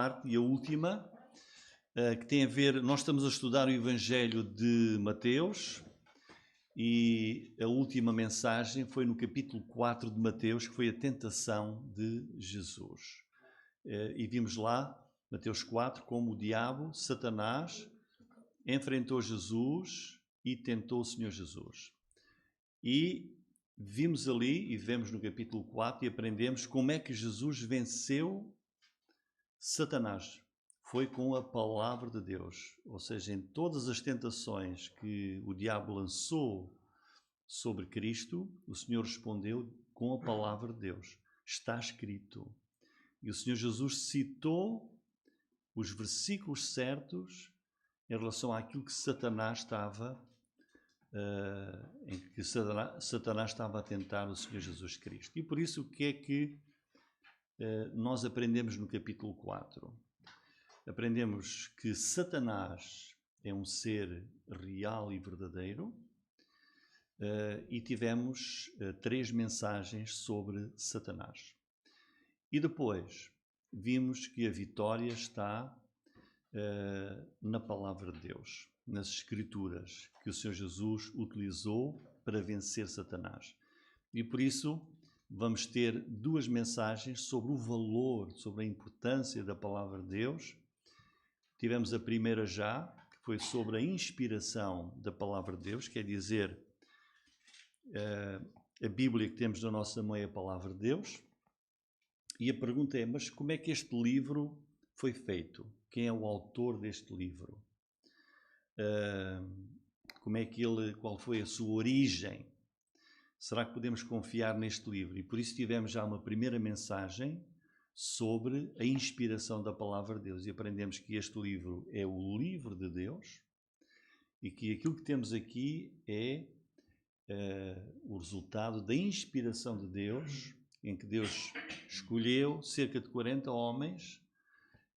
parte e a última, que tem a ver, nós estamos a estudar o Evangelho de Mateus e a última mensagem foi no capítulo 4 de Mateus, que foi a tentação de Jesus. E vimos lá, Mateus 4, como o diabo, Satanás, enfrentou Jesus e tentou o Senhor Jesus. E vimos ali, e vemos no capítulo 4, e aprendemos como é que Jesus venceu Satanás. Foi com a palavra de Deus. Ou seja, em todas as tentações que o diabo lançou sobre Cristo, o Senhor respondeu com a palavra de Deus. Está escrito. E o Senhor Jesus citou os versículos certos em relação àquilo que Satanás estava a tentar o Senhor Jesus Cristo. E por isso o que é que nós aprendemos no capítulo 4? Aprendemos que Satanás é um ser real e verdadeiro e tivemos 3 mensagens sobre Satanás. E depois vimos que a vitória está na palavra de Deus, nas Escrituras, que o Senhor Jesus utilizou para vencer Satanás. E por isso vamos ter 2 mensagens sobre o valor, sobre a importância da palavra de Deus. Tivemos a primeira já, que foi sobre a inspiração da palavra de Deus, quer dizer, a Bíblia que temos na nossa mão é a palavra de Deus. E a pergunta é, mas como é que este livro foi feito? Quem é o autor deste livro? Qual foi a sua origem? Será que podemos confiar neste livro? E por isso tivemos já uma primeira mensagem sobre a inspiração da palavra de Deus. E aprendemos que este livro é o livro de Deus e que aquilo que temos aqui é o resultado da inspiração de Deus, em que Deus escolheu cerca de 40 homens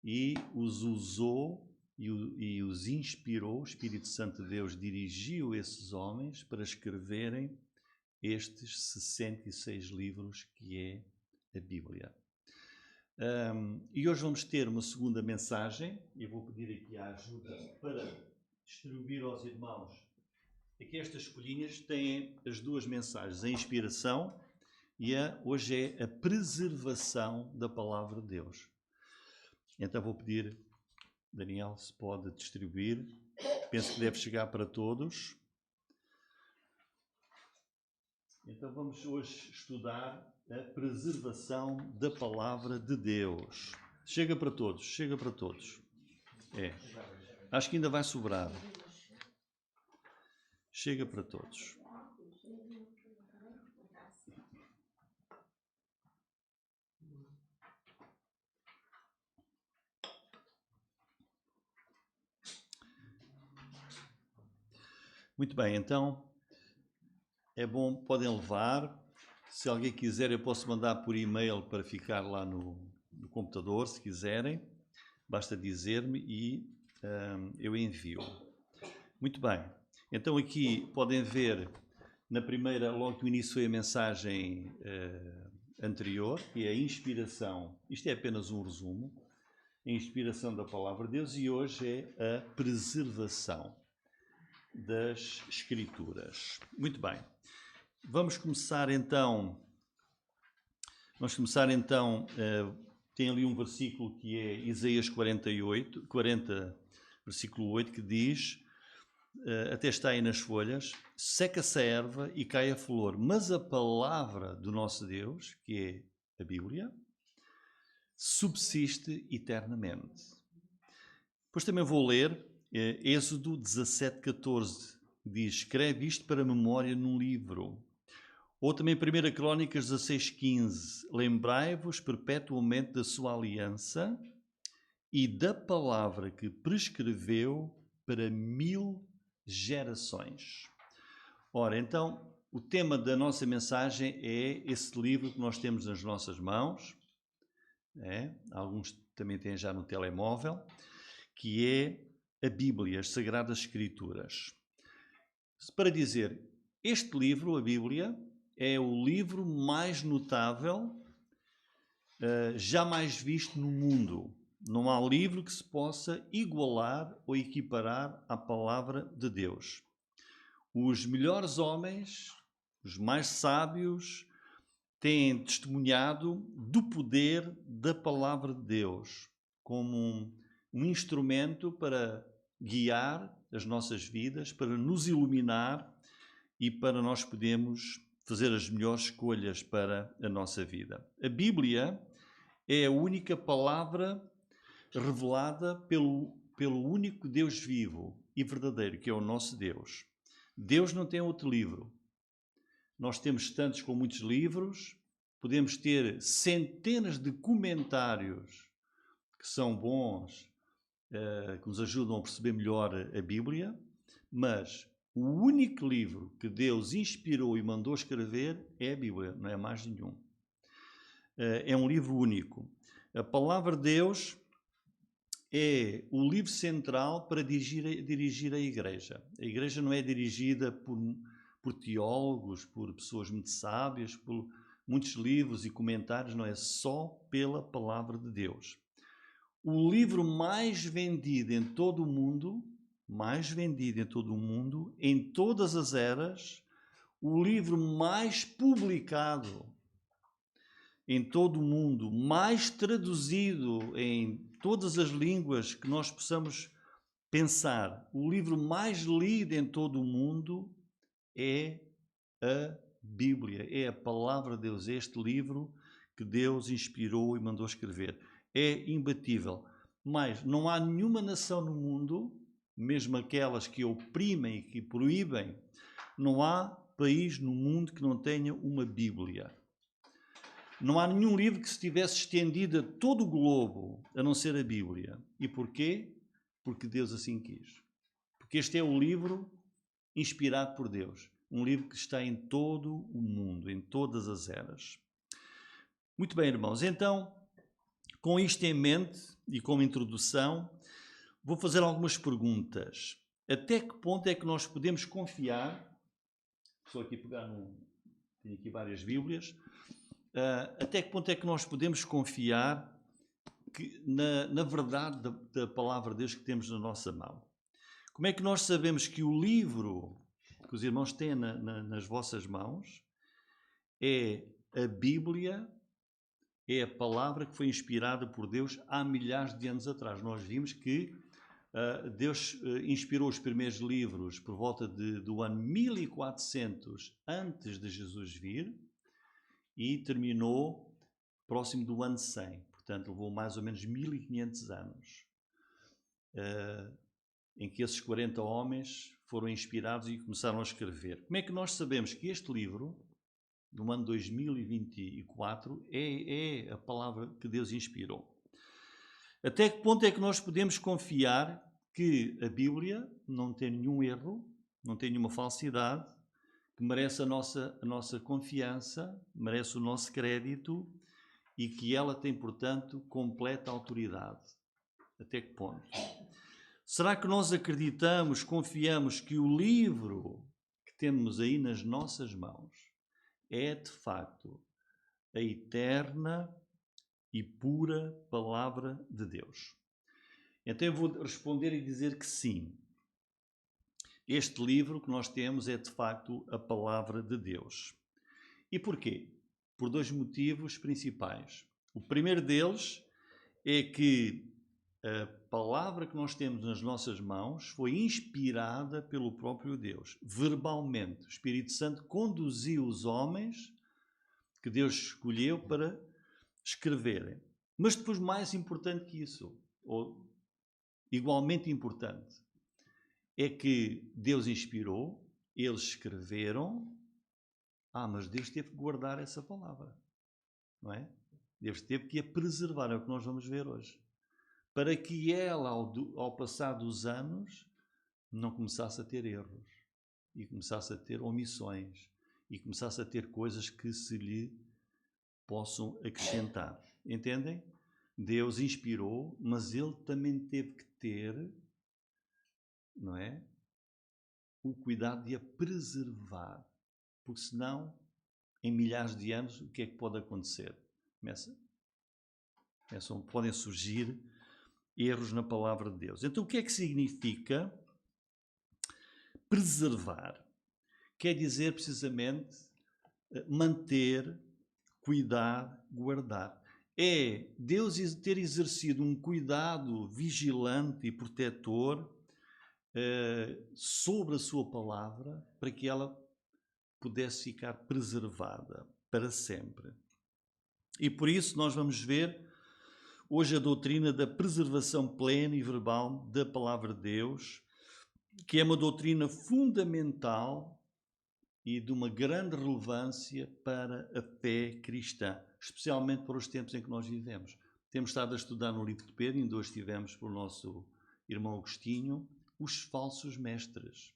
e os usou e os inspirou. O Espírito Santo de Deus dirigiu esses homens para escreverem estes 66 livros que é a Bíblia. E hoje vamos ter uma segunda mensagem. Eu vou pedir aqui a ajuda para distribuir aos irmãos. Aqui estas folhinhas têm as 2 mensagens, a inspiração e hoje é a preservação da palavra de Deus. Então vou pedir, Daniel, se pode distribuir. Penso que deve chegar para todos. Então vamos hoje estudar a preservação da palavra de Deus. Chega para todos, chega para todos. Acho que ainda vai sobrar. Chega para todos. Muito bem, então é bom, podem levar. Se alguém quiser, eu posso mandar por e-mail para ficar lá no computador, se quiserem. Basta dizer-me e eu envio. Muito bem. Então aqui podem ver, na primeira, logo no início foi a mensagem anterior, que é a inspiração. Isto é apenas um resumo. A inspiração da palavra de Deus e hoje é a preservação das Escrituras. Muito bem. Vamos começar então, tem ali um versículo que é Isaías 40, versículo 8, que diz, até está aí nas folhas, seca-se a erva e cai a flor, mas a palavra do nosso Deus, que é a Bíblia, subsiste eternamente. Depois também vou ler Êxodo 17, 14, diz, escreve isto para memória num livro. Ou também 1 Crónicas 16, 15, lembrai-vos perpetuamente da sua aliança e da palavra que prescreveu para 1000 gerações. Ora, então, o tema da nossa mensagem é esse livro que nós temos nas nossas mãos, alguns também têm já no telemóvel, que é a Bíblia, as Sagradas Escrituras. Para dizer, este livro, a Bíblia, é o livro mais notável jamais visto no mundo. Não há livro que se possa igualar ou equiparar à palavra de Deus. Os melhores homens, os mais sábios, têm testemunhado do poder da palavra de Deus como um instrumento para guiar as nossas vidas, para nos iluminar e para nós podermos fazer as melhores escolhas para a nossa vida. A Bíblia é a única palavra revelada pelo único Deus vivo e verdadeiro, que é o nosso Deus. Deus não tem outro livro. Nós temos tantos com muitos livros, podemos ter centenas de comentários que são bons, que nos ajudam a perceber melhor a Bíblia, mas o único livro que Deus inspirou e mandou escrever é a Bíblia, não é mais nenhum. É um livro único. A palavra de Deus é o livro central para dirigir a igreja. A igreja não é dirigida por teólogos, por pessoas muito sábias, por muitos livros e comentários, não é só pela palavra de Deus. O livro mais vendido em todo o mundo, em todas as eras, o livro mais publicado em todo o mundo, mais traduzido em todas as línguas que nós possamos pensar, o livro mais lido em todo o mundo é a Bíblia, é a palavra de Deus, é este livro que Deus inspirou e mandou escrever. É imbatível. Mas não há nenhuma nação no mundo, mesmo aquelas que oprimem e que proíbem, não há país no mundo que não tenha uma Bíblia. Não há nenhum livro que se tivesse estendido a todo o globo, a não ser a Bíblia. E porquê? Porque Deus assim quis. Porque este é o livro inspirado por Deus. Um livro que está em todo o mundo, em todas as eras. Muito bem, irmãos. Então, com isto em mente e como introdução, vou fazer algumas perguntas. Até que ponto é que nós podemos confiar? Estou aqui a pegar tenho aqui várias Bíblias. Até que ponto é que nós podemos confiar na verdade da palavra de Deus que temos na nossa mão? Como é que nós sabemos que o livro que os irmãos têm nas vossas mãos é a Bíblia, é a palavra que foi inspirada por Deus há milhares de anos atrás? Nós vimos que Deus inspirou os primeiros livros por volta do ano 1400 antes de Jesus vir e terminou próximo do ano 100. Portanto, levou mais ou menos 1500 anos em que esses 40 homens foram inspirados e começaram a escrever. Como é que nós sabemos que este livro, do ano 2024, é a palavra que Deus inspirou? Até que ponto é que nós podemos confiar que a Bíblia não tem nenhum erro, não tem nenhuma falsidade, que merece a nossa confiança, merece o nosso crédito e que ela tem, portanto, completa autoridade? Até que ponto? Será que nós acreditamos, confiamos que o livro que temos aí nas nossas mãos é, de facto, a eterna e pura palavra de Deus? Então eu vou responder e dizer que sim. Este livro que nós temos é, de facto, a palavra de Deus. E porquê? Por dois motivos principais. O primeiro deles é que a palavra que nós temos nas nossas mãos foi inspirada pelo próprio Deus. Verbalmente, o Espírito Santo conduziu os homens que Deus escolheu para escreverem. Mas depois, mais importante que isso, ou igualmente importante, é que Deus inspirou, eles escreveram, mas Deus teve que guardar essa palavra, não é? Deus teve que a preservar, é o que nós vamos ver hoje, para que ela, ao passar dos anos, não começasse a ter erros, e começasse a ter omissões, e começasse a ter coisas que se lhe possam acrescentar. Entendem? Deus inspirou, mas ele também teve que ter, não é, o cuidado de a preservar, porque senão, em milhares de anos, o que é que pode acontecer? Podem surgir erros na palavra de Deus. Então, o que é que significa preservar? Quer dizer, precisamente, manter, cuidar, guardar. É Deus ter exercido um cuidado vigilante e protetor sobre a sua palavra para que ela pudesse ficar preservada para sempre. E por isso nós vamos ver hoje a doutrina da preservação plena e verbal da palavra de Deus, que é uma doutrina fundamental e de uma grande relevância para a fé cristã, especialmente para os tempos em que nós vivemos. Temos estado a estudar no livro de Pedro, ainda hoje tivemos por nosso irmão Agostinho, os falsos mestres.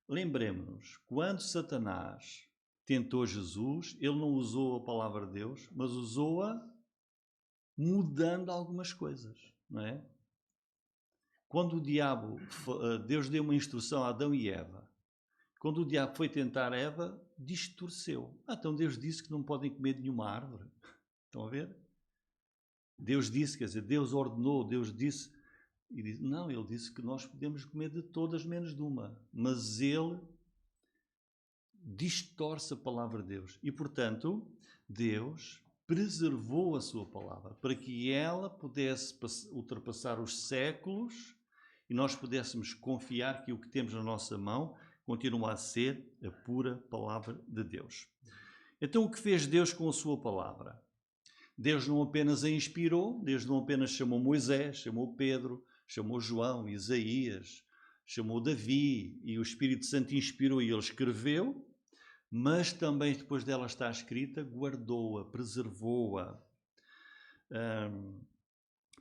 Lembremos-nos, quando Satanás tentou Jesus, ele não usou a palavra de Deus, mas usou-a mudando algumas coisas, não é? Quando o diabo, Deus deu uma instrução a Adão e Eva, quando o diabo foi tentar Eva, distorceu. Então Deus disse que não podem comer de nenhuma árvore. Estão a ver? Deus disse, quer dizer, Deus ordenou, Deus disse. E disse, não, ele disse que nós podemos comer de todas menos de uma. Mas ele distorce a palavra de Deus. E, portanto, Deus preservou a sua palavra para que ela pudesse ultrapassar os séculos e nós pudéssemos confiar que o que temos na nossa mão continua a ser a pura palavra de Deus. Então, o que fez Deus com a sua palavra? Deus não apenas a inspirou, Deus não apenas chamou Moisés, chamou Pedro, chamou João, Isaías, chamou Davi, e o Espírito Santo inspirou e ele escreveu, mas também depois dela estar escrita, guardou-a, preservou-a.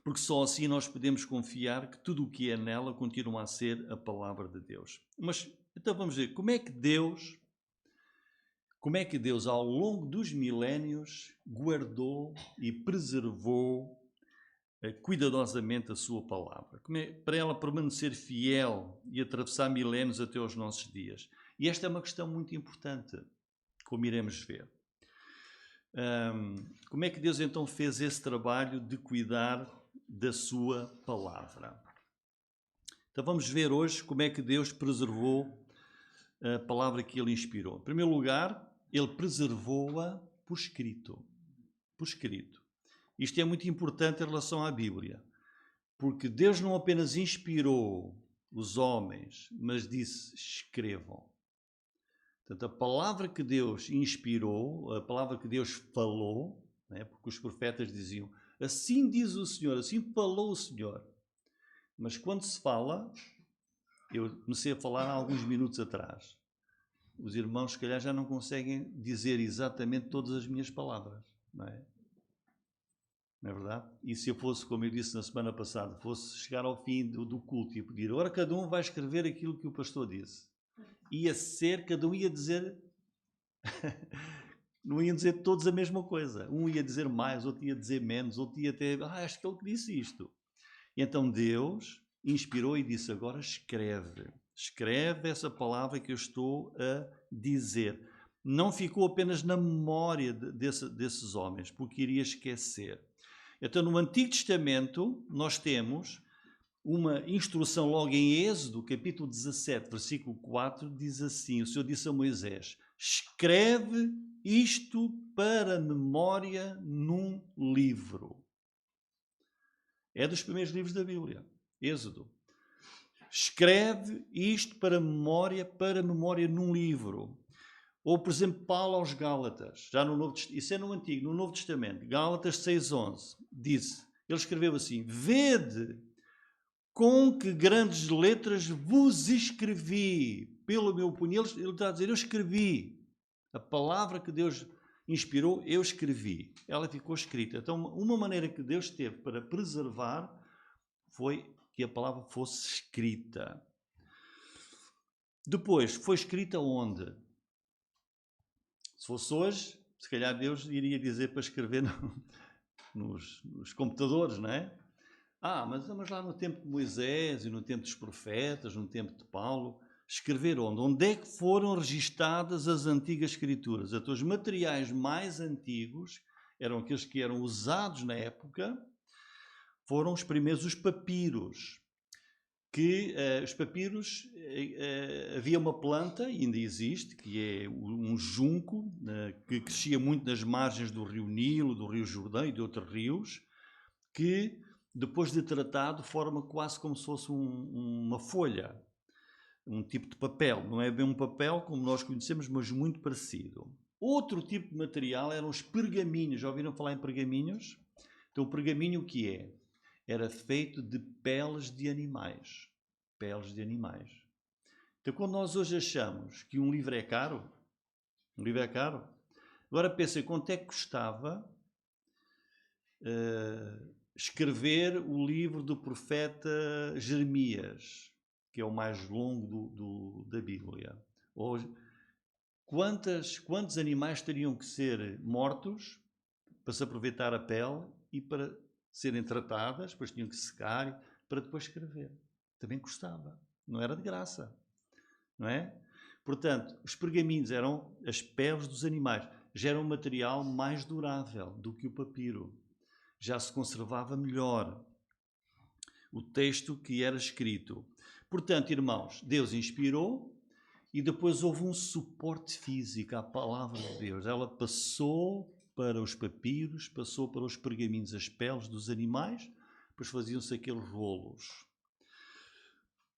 Porque só assim nós podemos confiar que tudo o que é nela continua a ser a palavra de Deus. Mas então vamos ver, como é que Deus ao longo dos milénios guardou e preservou cuidadosamente a sua palavra, para ela permanecer fiel e atravessar milénios até aos nossos dias. E esta é uma questão muito importante, como iremos ver. Como é que Deus então fez esse trabalho de cuidar da sua palavra? Então vamos ver hoje como é que Deus preservou a palavra que ele inspirou. Em primeiro lugar, ele preservou-a por escrito. Por escrito. Isto é muito importante em relação à Bíblia, porque Deus não apenas inspirou os homens, mas disse, escrevam. Portanto, a palavra que Deus inspirou, a palavra que Deus falou, né, porque os profetas diziam, assim diz o Senhor, assim falou o Senhor. Mas quando se fala, eu comecei a falar há alguns minutos atrás, os irmãos, se calhar, já não conseguem dizer exatamente todas as minhas palavras, não é? Não é verdade? E se eu fosse, como eu disse na semana passada, fosse chegar ao fim do culto e pedir, agora cada um vai escrever aquilo que o pastor disse. Ia ser, cada um ia dizer, não iam dizer todos a mesma coisa. Um ia dizer mais, outro ia dizer menos, outro ia até, acho que ele que disse isto. E então Deus inspirou e disse, agora escreve essa palavra que eu estou a dizer. Não ficou apenas na memória desses homens, porque iria esquecer. Então, no Antigo Testamento, nós temos uma instrução logo em Êxodo, capítulo 17, versículo 4, diz assim, o Senhor disse a Moisés, escreve isto para memória num livro. É dos primeiros livros da Bíblia, Êxodo. Escreve isto para memória num livro. Ou, por exemplo, Paulo aos Gálatas, já no Novo Testamento, isso é no Antigo, no Novo Testamento, Gálatas 6:11, diz, ele escreveu assim, vede com que grandes letras vos escrevi, pelo meu punho. Ele está a dizer, eu escrevi, a palavra que Deus inspirou, eu escrevi, ela ficou escrita. Então, uma maneira que Deus teve para preservar foi que a palavra fosse escrita. Depois, foi escrita onde? Se fosse hoje, se calhar Deus iria dizer para escrever nos computadores, não é? Mas lá no tempo de Moisés e no tempo dos profetas, no tempo de Paulo, escrever onde? Onde é que foram registadas as antigas escrituras? Então, os materiais mais antigos eram aqueles que eram usados na época, foram os primeiros, os papiros. Os papiros, havia uma planta, e ainda existe, que é um junco, que crescia muito nas margens do rio Nilo, do rio Jordão e de outros rios, que depois de tratado forma quase como se fosse uma folha, um tipo de papel. Não é bem um papel como nós conhecemos, mas muito parecido. Outro tipo de material eram os pergaminhos. Já ouviram falar em pergaminhos? Então o pergaminho o que é? Era feito de peles de animais. Peles de animais. Então, quando nós hoje achamos que um livro é caro, agora pensem quanto é que custava escrever o livro do profeta Jeremias, que é o mais longo da Bíblia. Hoje, quantos animais teriam que ser mortos para se aproveitar a pele e para serem tratadas, depois tinham que secar, para depois escrever. Também custava, não era de graça, não é? Portanto, os pergaminhos eram as peles dos animais, já era um material mais durável do que o papiro, já se conservava melhor o texto que era escrito. Portanto, irmãos, Deus inspirou e depois houve um suporte físico à palavra de Deus. Ela passou para os papiros, passou para os pergaminhos, as peles dos animais, depois faziam-se aqueles rolos.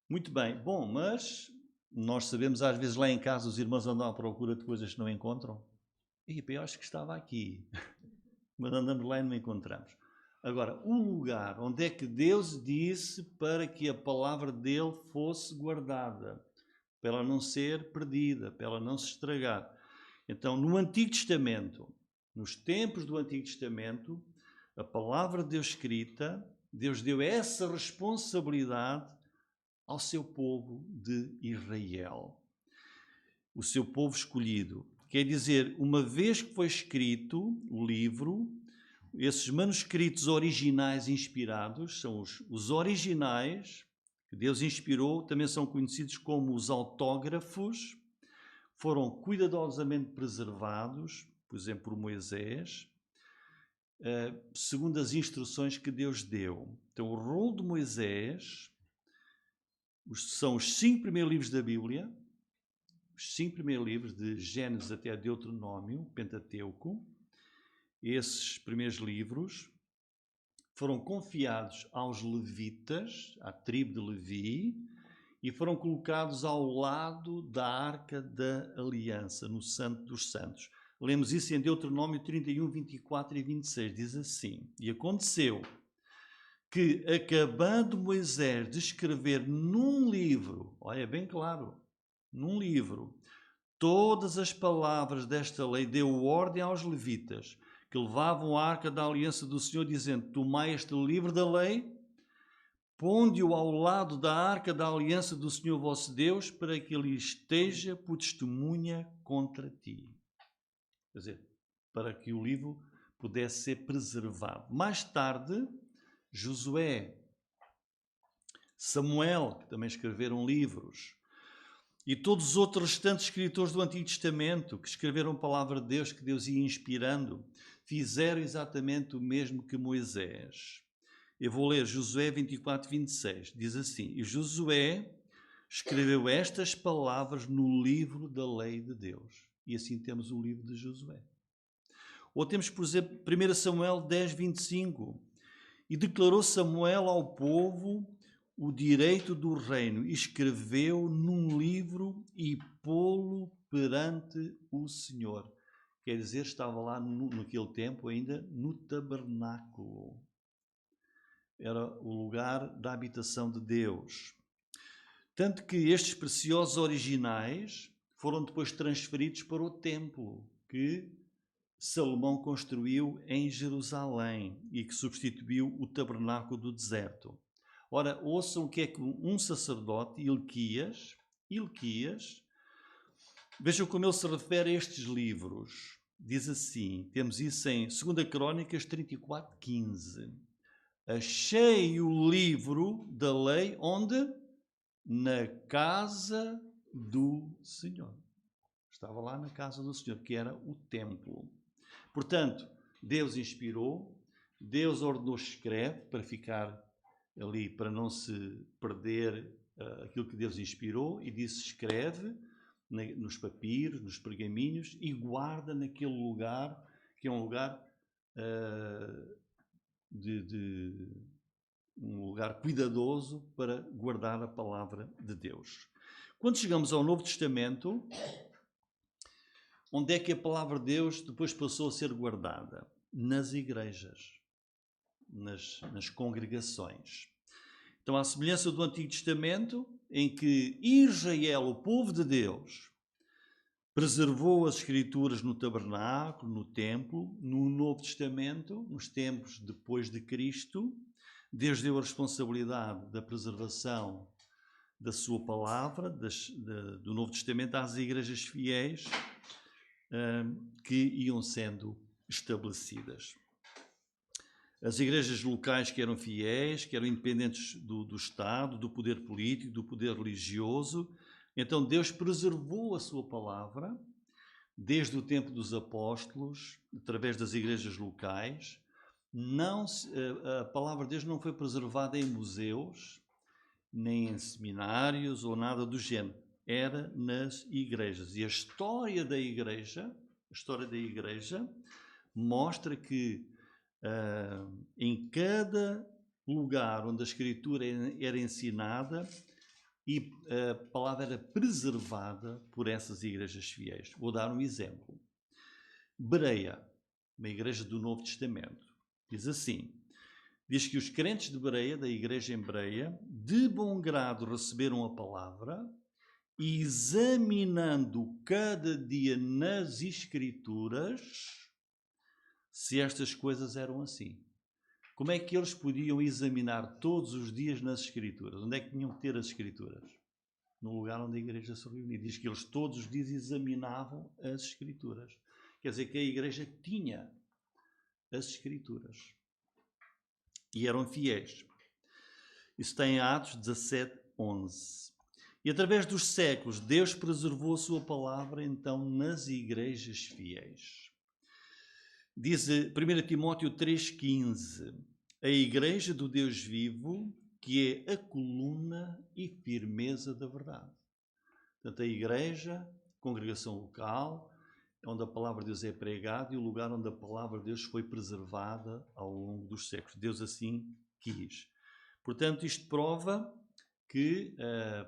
Muito bem, bom, mas nós sabemos, às vezes lá em casa os irmãos andam à procura de coisas que não encontram. E eu acho que estava aqui, mas andamos lá e não encontramos. Agora, o lugar onde é que Deus disse para que a palavra dele fosse guardada, para ela não ser perdida, para ela não se estragar. Então, no Antigo Testamento, nos tempos do Antigo Testamento, a palavra de Deus escrita, Deus deu essa responsabilidade ao seu povo de Israel. O seu povo escolhido. Quer dizer, uma vez que foi escrito o livro, esses manuscritos originais inspirados, são os originais, que Deus inspirou, também são conhecidos como os autógrafos, foram cuidadosamente preservados, por exemplo, por Moisés, segundo as instruções que Deus deu. Então, o rolo de Moisés são os 5 primeiros livros da Bíblia, os 5 primeiros livros, de Gênesis até Deuteronômio, Pentateuco. Esses primeiros livros foram confiados aos levitas, à tribo de Levi, e foram colocados ao lado da Arca da Aliança, no Santo dos Santos. Lemos isso em Deuteronômio 31, 24 e 26. Diz assim: E aconteceu que, acabando Moisés de escrever num livro, olha bem claro, num livro, todas as palavras desta lei, deu ordem aos levitas, que levavam a Arca da Aliança do Senhor, dizendo: Tomai este livro da lei, ponde-o ao lado da Arca da Aliança do Senhor vosso Deus, para que ele esteja por testemunha contra ti. Quer dizer, para que o livro pudesse ser preservado. Mais tarde, Josué, Samuel, que também escreveram livros, e todos os outros restantes escritores do Antigo Testamento, que escreveram a palavra de Deus, que Deus ia inspirando, fizeram exatamente o mesmo que Moisés. Eu vou ler Josué 24, 26. Diz assim: E Josué escreveu estas palavras no livro da lei de Deus. E assim temos o livro de Josué. Ou temos, por exemplo, 1 Samuel 10, 25. E declarou Samuel ao povo o direito do reino, e escreveu num livro e pô-lo perante o Senhor. Quer dizer, estava lá naquele tempo ainda no tabernáculo. Era o lugar da habitação de Deus. Tanto que estes preciosos originais foram depois transferidos para o templo que Salomão construiu em Jerusalém e que substituiu o tabernáculo do deserto. Ora, ouçam o que é que um sacerdote, Ilquias, vejam como ele se refere a estes livros. Diz assim, temos isso em 2 Crónicas 34, 15. Achei o livro da lei onde? Na casa do Senhor. Estava lá na casa do Senhor, que era o templo. Portanto, Deus inspirou, Deus ordenou escreve para ficar ali, para não se perder aquilo que Deus inspirou, e disse escreve nos papiros, nos pergaminhos, e guarda naquele lugar, que é um lugar um lugar cuidadoso para guardar a palavra de Deus. Quando chegamos ao Novo Testamento, onde é que a palavra de Deus depois passou a ser guardada? Nas igrejas, nas congregações. Então, à semelhança do Antigo Testamento, em que Israel, o povo de Deus, preservou as Escrituras no tabernáculo, no templo, no Novo Testamento, nos tempos depois de Cristo, Deus deu a responsabilidade da preservação da sua palavra, do Novo Testamento, às igrejas fiéis que iam sendo estabelecidas. As igrejas locais que eram fiéis, que eram independentes do Estado, do poder político, do poder religioso. Então Deus preservou a sua palavra desde o tempo dos apóstolos, através das igrejas locais. A palavra de Deus não foi preservada em museus, nem em seminários ou nada do género. Era nas igrejas. E a história da igreja mostra que em cada lugar onde a Escritura era ensinada e a palavra era preservada por essas igrejas fiéis. Vou dar um exemplo. Bereia, uma igreja do Novo Testamento, diz assim: diz que os crentes de Bereia, da igreja em Bereia, de bom grado receberam a palavra e, examinando cada dia nas Escrituras, se estas coisas eram assim. Como é que eles podiam examinar todos os dias nas Escrituras? Onde é que tinham que ter as Escrituras? No lugar onde a igreja se reunia. Diz que eles todos os dias examinavam as Escrituras. Quer dizer que a igreja tinha as Escrituras. E eram fiéis. Isso está em Atos 17:11. E através dos séculos, Deus preservou a sua palavra, então, nas igrejas fiéis. Diz 1 Timóteo 3,15: a igreja do Deus vivo, que é a coluna e firmeza da verdade. Portanto, a igreja, congregação local, onde a palavra de Deus é pregada e o lugar onde a palavra de Deus foi preservada ao longo dos séculos. Deus assim quis. Portanto, isto prova que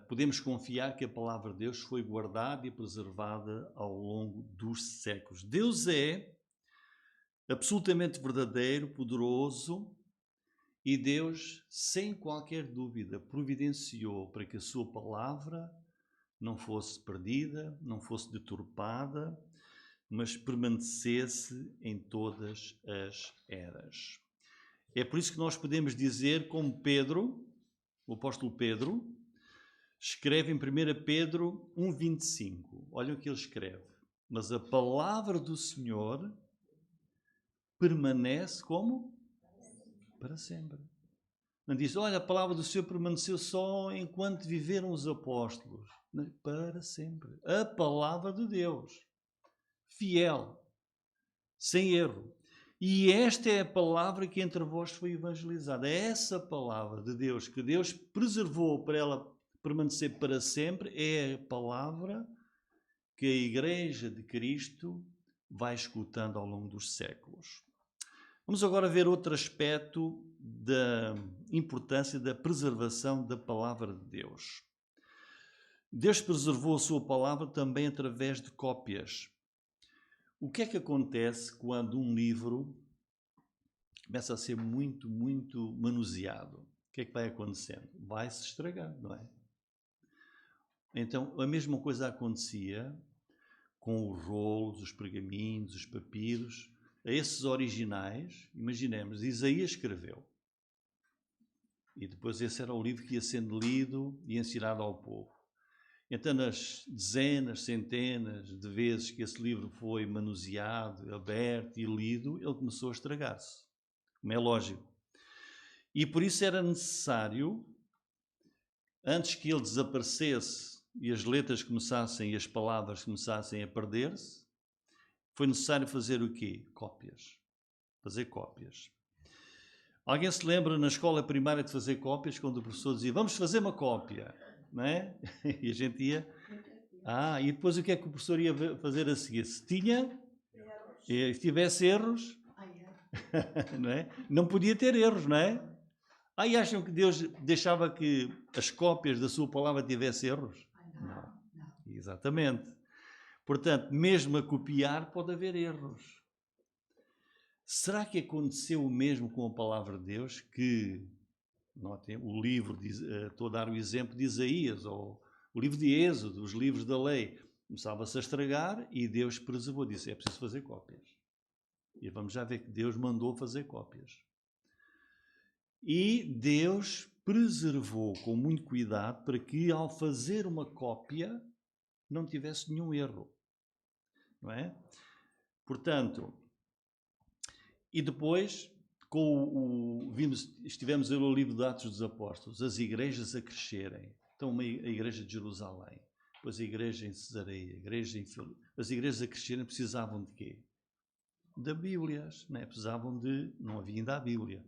podemos confiar que a palavra de Deus foi guardada e preservada ao longo dos séculos. Deus é absolutamente verdadeiro, poderoso, e Deus, sem qualquer dúvida, providenciou para que a sua palavra não fosse perdida, não fosse deturpada, mas permanecesse em todas as eras. É por isso que nós podemos dizer, como Pedro, o apóstolo Pedro, escreve em 1 Pedro 1,25. Olha o que ele escreve. Mas a palavra do Senhor permanece como? Para sempre. Não diz, olha, a palavra do Senhor permaneceu só enquanto viveram os apóstolos. Não, para sempre. A palavra de Deus. Fiel. Sem erro. E esta é a palavra que entre vós foi evangelizada. É essa palavra de Deus, que Deus preservou para ela permanecer para sempre, é a palavra que a Igreja de Cristo vai escutando ao longo dos séculos. Vamos agora ver outro aspecto da importância da preservação da palavra de Deus. Deus preservou a sua palavra também através de cópias. O que é que acontece quando um livro começa a ser muito, muito manuseado? O que é que vai acontecendo? Vai-se estragar, não é? Então, a mesma coisa acontecia com os rolos, os pergaminhos, os papiros. A esses originais, imaginemos, Isaías escreveu. E depois esse era o livro que ia sendo lido e ensinado ao povo. Então, nas dezenas, centenas de vezes que esse livro foi manuseado, aberto e lido, ele começou a estragar-se, como é lógico. E por isso era necessário, antes que ele desaparecesse e as letras começassem e as palavras começassem a perder-se, foi necessário fazer o quê? Cópias. Fazer cópias. Alguém se lembra na escola primária de fazer cópias, quando o professor dizia, vamos fazer uma cópia, não é? E a gente ia... e depois o que é que o professor ia fazer a seguir? Se tivesse erros, não é? Não podia ter erros, não é? E acham que Deus deixava que as cópias da sua palavra tivessem erros? Não. Exatamente. Portanto, mesmo a copiar pode haver erros. Será que aconteceu o mesmo com a palavra de Deus? Que, notem, o livro, estou a dar o exemplo de Isaías, ou o livro de Êxodo, os livros da lei, começava-se a estragar e Deus preservou, disse, é preciso fazer cópias. E vamos já ver que Deus mandou fazer cópias. E Deus preservou com muito cuidado para que, ao fazer uma cópia, não tivesse nenhum erro. Não é? Portanto, e depois, estivemos a ler o livro de Atos dos Apóstolos, as igrejas a crescerem. Então, a igreja de Jerusalém, depois a igreja em Cesareia, a igreja em Filipe. As igrejas a crescerem precisavam de quê? Da Bíblia, não é? Precisavam de... Não havia ainda a Bíblia.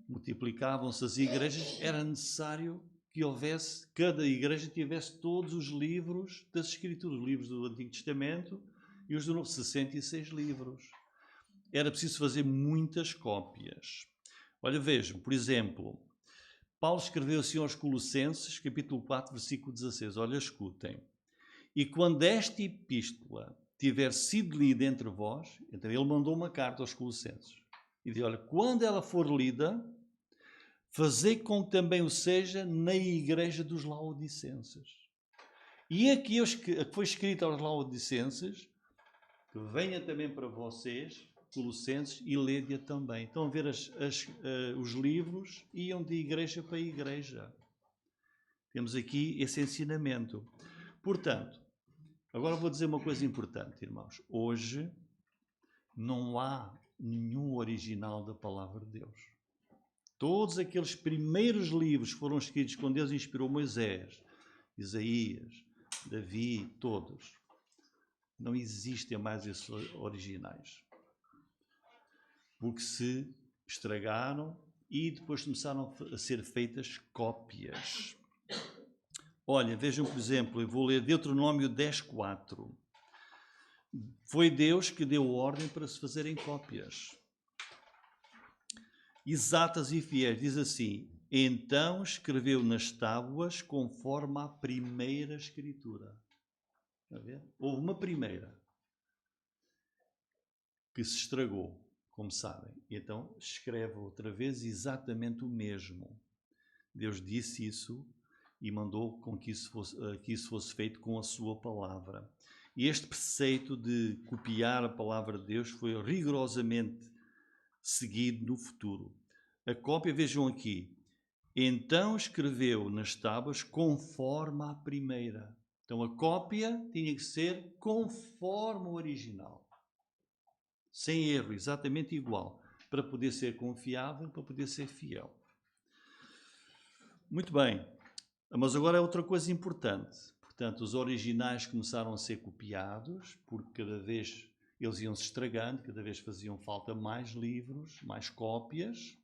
Multiplicavam-se as igrejas, era necessário que houvesse, cada igreja tivesse todos os livros das Escrituras, os livros do Antigo Testamento e os do Novo, 66 livros. Era preciso fazer muitas cópias. Olha, vejam, por exemplo, Paulo escreveu assim aos Colossenses, capítulo 4, versículo 16. Olha, escutem. E quando esta epístola tiver sido lida entre vós, então ele mandou uma carta aos Colossenses. E diz, olha, quando ela for lida, fazei com que também o seja na igreja dos Laodicenses. E aqui a que foi escrita aos Laodicenses, que venha também para vocês, Colossenses, e lede-a também. Estão a ver os livros, iam de igreja para igreja. Temos aqui esse ensinamento. Portanto, agora vou dizer uma coisa importante, irmãos. Hoje não há nenhum original da palavra de Deus. Todos aqueles primeiros livros foram escritos quando Deus inspirou Moisés, Isaías, Davi, todos. Não existem mais esses originais. Porque se estragaram e depois começaram a ser feitas cópias. Olha, vejam, por exemplo, eu vou ler Deuteronômio 10:4. Foi Deus que deu ordem para se fazerem cópias. Exatas e fiéis, diz assim, então escreveu nas tábuas conforme a primeira escritura. Está a ver? Houve uma primeira que se estragou, como sabem. Então escreve outra vez exatamente o mesmo. Deus disse isso e mandou com que isso fosse feito com a sua palavra. E este preceito de copiar a palavra de Deus foi rigorosamente seguido no futuro. A cópia, vejam aqui, então escreveu nas tábuas conforme a primeira. Então a cópia tinha que ser conforme o original. Sem erro, exatamente igual, para poder ser confiável, para poder ser fiel. Muito bem, mas agora é outra coisa importante. Portanto, os originais começaram a ser copiados, porque cada vez eles iam se estragando, cada vez faziam falta mais livros, mais cópias.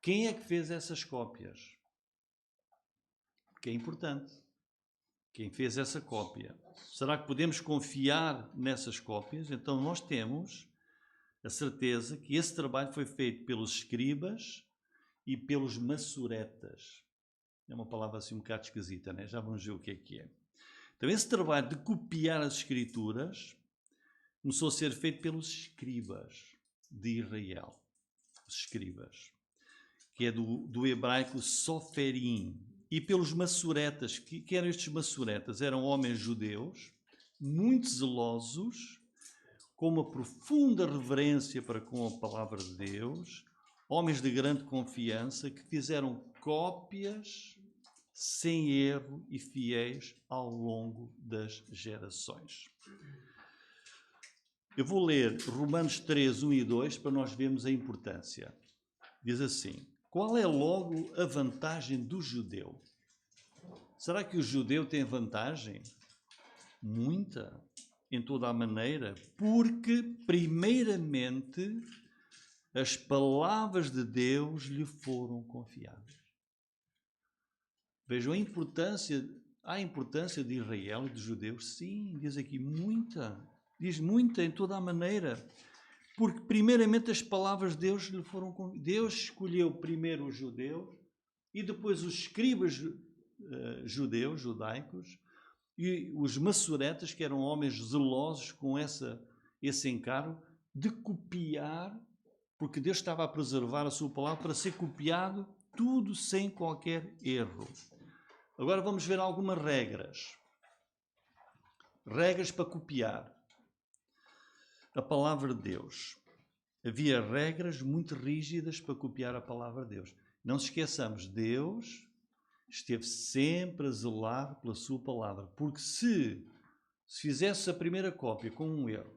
Quem é que fez essas cópias? Que é importante. Quem fez essa cópia? Será que podemos confiar nessas cópias? Então nós temos a certeza que esse trabalho foi feito pelos escribas e pelos massuretas. É uma palavra assim um bocado esquisita, né? Já vamos ver o que é. Então esse trabalho de copiar as escrituras começou a ser feito pelos escribas de Israel. Os escribas, que é do hebraico soferim. E pelos massuretas, que eram estes massuretas? Eram homens judeus, muito zelosos, com uma profunda reverência para com a palavra de Deus, homens de grande confiança, que fizeram cópias sem erro e fiéis ao longo das gerações. Eu vou ler Romanos 3, 1 e 2 para nós vermos a importância. Diz assim, qual é logo a vantagem do judeu? Será que o judeu tem vantagem? Muita, em toda a maneira, porque, primeiramente, as palavras de Deus lhe foram confiadas. Vejam a importância de Israel e dos judeus. Sim, diz aqui muita. Diz muita em toda a maneira. Porque primeiramente as palavras de Deus lhe foram confiadas. Deus escolheu primeiro os judeus e depois os escribas judeus, judaicos, e os massoretas, que eram homens zelosos com esse encargo de copiar, porque Deus estava a preservar a sua palavra para ser copiado, tudo sem qualquer erro. Agora vamos ver algumas regras. Regras para copiar a palavra de Deus. Havia regras muito rígidas para copiar a palavra de Deus. Não se esqueçamos, Deus esteve sempre a zelar pela sua palavra, porque se fizesse a primeira cópia com um erro,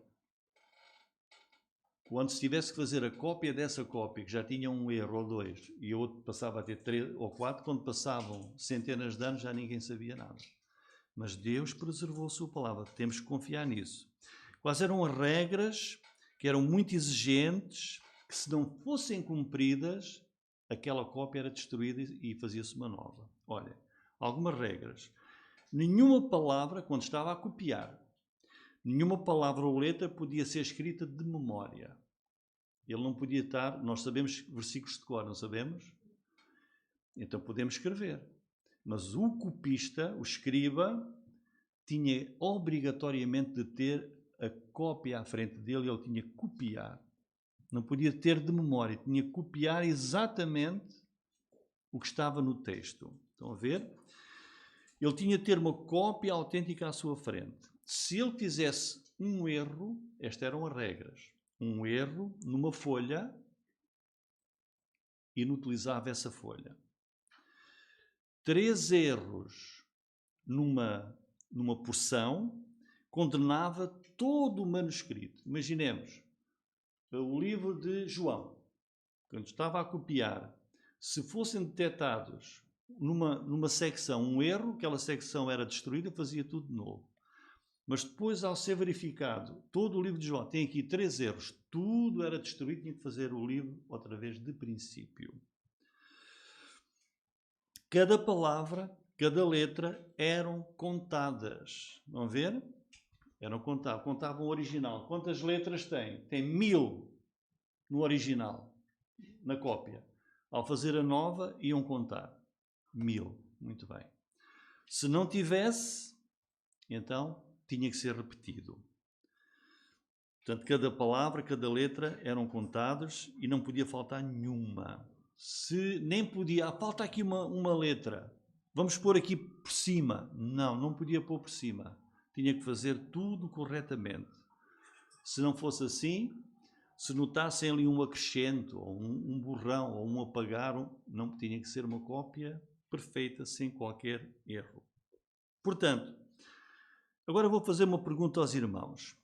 quando se tivesse que fazer a cópia dessa cópia, que já tinha um erro ou dois, e o outro passava a ter 3 ou 4, quando passavam centenas de anos já ninguém sabia nada. Mas Deus preservou a sua palavra, temos que confiar nisso. Quais eram as regras que eram muito exigentes, que se não fossem cumpridas, aquela cópia era destruída e fazia-se uma nova. Olha, algumas regras. Nenhuma palavra, quando estava a copiar, nenhuma palavra ou letra podia ser escrita de memória. Ele não podia estar... Nós sabemos versículos de cor, não sabemos? Então podemos escrever. Mas o copista, o escriba, tinha obrigatoriamente de ter a cópia à frente dele, ele tinha que copiar. Não podia ter de memória, tinha que copiar exatamente o que estava no texto. Estão a ver? Ele tinha de ter uma cópia autêntica à sua frente. Se ele fizesse um erro, estas eram as regras. Um erro numa folha, inutilizava essa folha. 3 erros numa porção, condenava todo o manuscrito. Imaginemos, o livro de João, quando estava a copiar, se fossem detectados numa secção um erro, aquela secção era destruída, fazia tudo de novo. Mas depois, ao ser verificado, todo o livro de João tem aqui 3 erros, tudo era destruído, tinha que fazer o livro outra vez de princípio. Cada palavra, cada letra eram contadas. Vão ver? Eram contadas. Contavam o original. Quantas letras tem? Tem 1000 no original, na cópia. Ao fazer a nova, iam contar. 1000. Muito bem. Se não tivesse, então tinha que ser repetido. Portanto, cada palavra, cada letra eram contadas e não podia faltar nenhuma. Se nem podia, falta aqui uma letra, vamos pôr aqui por cima. Não podia pôr por cima. Tinha que fazer tudo corretamente. Se não fosse assim, se notassem ali um acrescento, ou um borrão, ou um apagar, não tinha que ser uma cópia perfeita, sem qualquer erro. Portanto, agora vou fazer uma pergunta aos irmãos.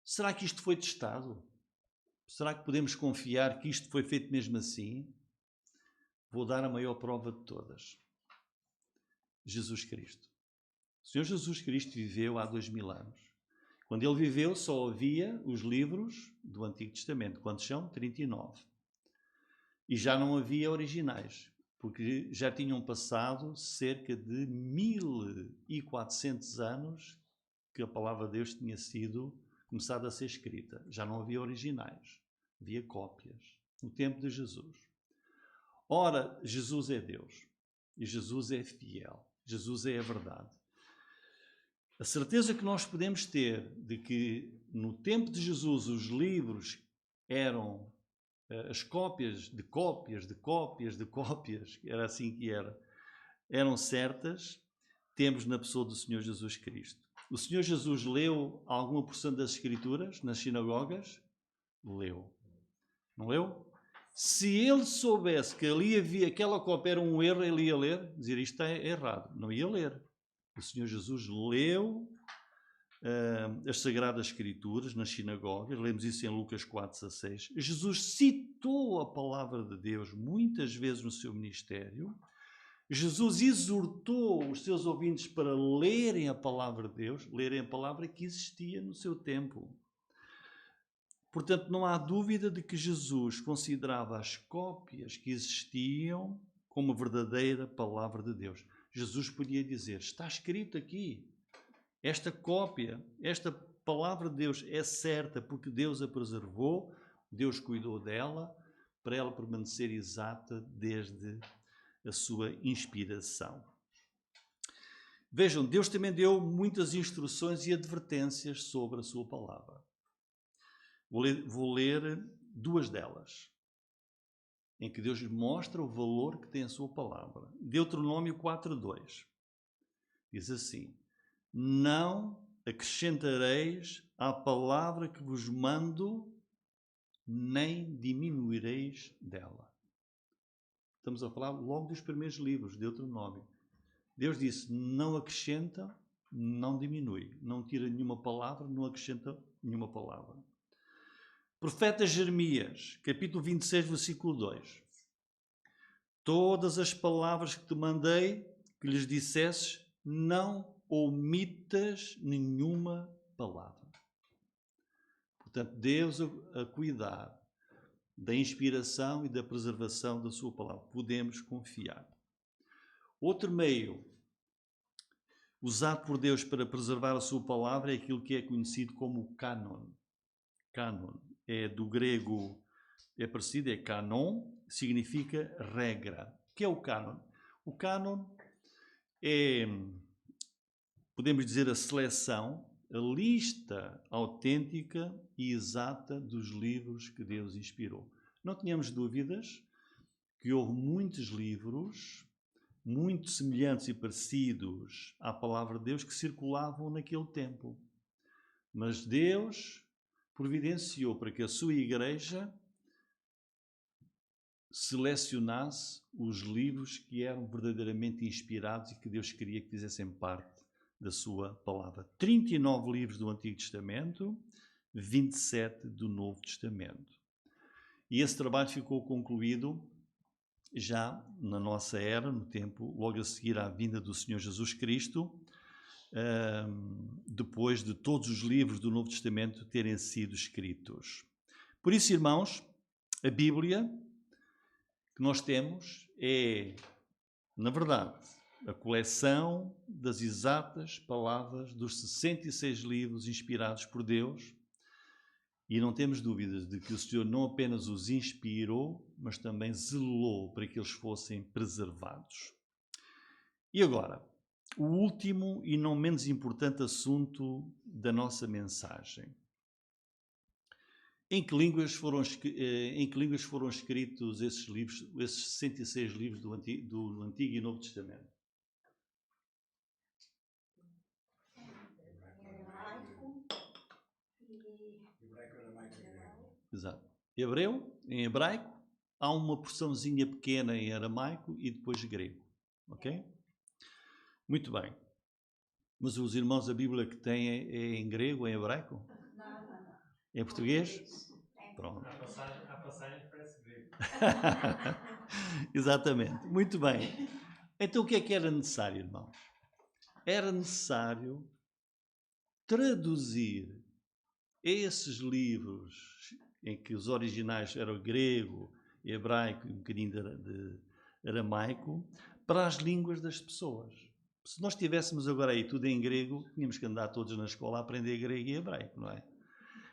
Será que isto foi testado? Será que podemos confiar que isto foi feito mesmo assim? Vou dar a maior prova de todas. Jesus Cristo. O Senhor Jesus Cristo viveu há 2000 anos. Quando ele viveu, só havia os livros do Antigo Testamento. Quantos são? 39. E já não havia originais, porque já tinham passado cerca de 1400 anos que a palavra de Deus tinha sido começada a ser escrita. Já não havia originais, havia cópias no tempo de Jesus. Ora, Jesus é Deus e Jesus é fiel, Jesus é a verdade. A certeza que nós podemos ter de que no tempo de Jesus os livros eram as cópias de cópias de cópias de cópias, era assim que eram certas, temos na pessoa do Senhor Jesus Cristo. O Senhor Jesus leu alguma porção das Escrituras nas sinagogas? Leu. Não leu? Se ele soubesse que ali havia aquela cópia era um erro, ele ia ler, dizer isto é errado. Não ia ler. O Senhor Jesus leu as Sagradas Escrituras nas sinagogas, lemos isso em Lucas 4,16. Jesus citou a palavra de Deus muitas vezes no seu ministério. Jesus exortou os seus ouvintes para lerem a palavra de Deus, lerem a palavra que existia no seu tempo. Portanto, não há dúvida de que Jesus considerava as cópias que existiam como a verdadeira palavra de Deus. Jesus podia dizer, está escrito aqui, esta cópia, esta palavra de Deus é certa porque Deus a preservou, Deus cuidou dela, para ela permanecer exata desde a sua inspiração. Vejam, Deus também deu muitas instruções e advertências sobre a sua palavra. Vou ler duas delas, em que Deus mostra o valor que tem a sua palavra. Deuteronômio 4:2 diz assim, não acrescentareis à palavra que vos mando, nem diminuireis dela. Estamos a falar logo dos primeiros livros de Deuteronômio. Deus disse, não acrescenta, não diminui. Não tira nenhuma palavra, não acrescenta nenhuma palavra. Profeta Jeremias, capítulo 26, versículo 2. Todas as palavras que te mandei, que lhes dissesses, não omitas nenhuma palavra. Portanto, Deus a cuidar da inspiração e da preservação da sua palavra. Podemos confiar. Outro meio usado por Deus para preservar a sua palavra é aquilo que é conhecido como o cânon. Cânon é do grego, é parecido, é canon, significa regra. O que é o cânon? O cânon é, podemos dizer, a seleção, a lista autêntica e exata dos livros que Deus inspirou. Não tínhamos dúvidas que houve muitos livros muito semelhantes e parecidos à palavra de Deus que circulavam naquele tempo. Mas Deus providenciou para que a sua igreja selecionasse os livros que eram verdadeiramente inspirados e que Deus queria que fizessem parte da sua palavra. 39 livros do Antigo Testamento, 27 do Novo Testamento. E esse trabalho ficou concluído já na nossa era, no tempo logo a seguir à vinda do Senhor Jesus Cristo, depois de todos os livros do Novo Testamento terem sido escritos. Por isso, irmãos, a Bíblia que nós temos é, na verdade, a coleção das exatas palavras dos 66 livros inspirados por Deus, e não temos dúvidas de que o Senhor não apenas os inspirou, mas também zelou para que eles fossem preservados. E agora, o último e não menos importante assunto da nossa mensagem. Em que línguas foram escritos esses livros, esses 66 livros do Antigo e Novo Testamento? Exato. Hebreu, em hebraico, há uma porçãozinha pequena em aramaico e depois grego. Ok? Muito bem. Mas os irmãos, a Bíblia que têm é em grego, em hebraico? Não. É em português? Pronto. A passagem parece grego. Exatamente. Muito bem. Então o que é que era necessário, irmão? Era necessário traduzir esses livros em que os originais eram grego, hebraico e um bocadinho de aramaico para as línguas das pessoas. Se nós tivéssemos agora aí tudo em grego, tínhamos que andar todos na escola a aprender grego e hebraico, não é?